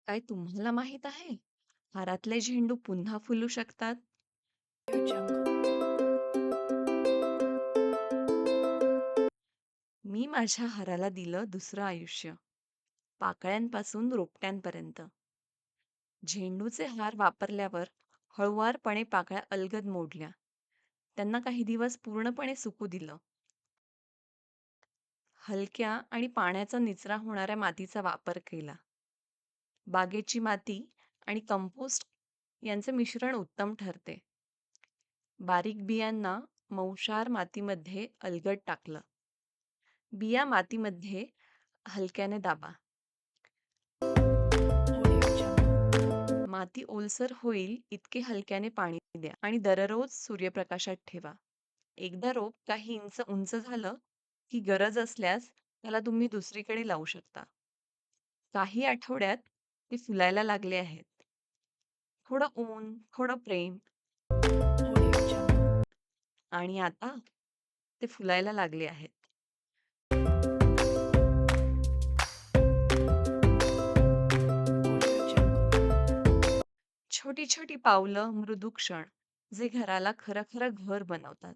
काय तुम्हाला माहित आहे? हारातले झेंडू पुन्हा फुलू शकतात. मी माझ्या हाराला दिलं दुसरं आयुष्य, पाकळ्यांपासून रोपट्यांपर्यंत. झेंडूचे हार वापरल्यावर हळुवारपणे पाकळ्या अलगद मोडल्या. त्यांना काही दिवस पूर्णपणे सुकू दिलं. हलक्या आणि पाण्याचा निचरा होणाऱ्या मातीचा वापर केला. बागेची माती आणि कंपोस्ट यांचे मिश्रण उत्तम ठरते. बारीक बियांना मौशार मातीमध्ये अलगद टाकलं. बिया मातीमध्ये हलक्याने दाबा. माती ओलसर होईल इतके हलक्याने पाणी द्या आणि दररोज सूर्यप्रकाशात ठेवा. एकदा रोप काही इंच उंच झालं की गरज असल्यास त्याला तुम्ही दुसरीकडे लावू शकता. काही आठवड्यात ते फुलायला लागले आहेत. थोडं ऊन, थोडं प्रेम आणि आता ते फुलायला लागले आहेत. छोटी छोटी पावलं, मृदू क्षण जे घराला खरं खरं घर बनवतात.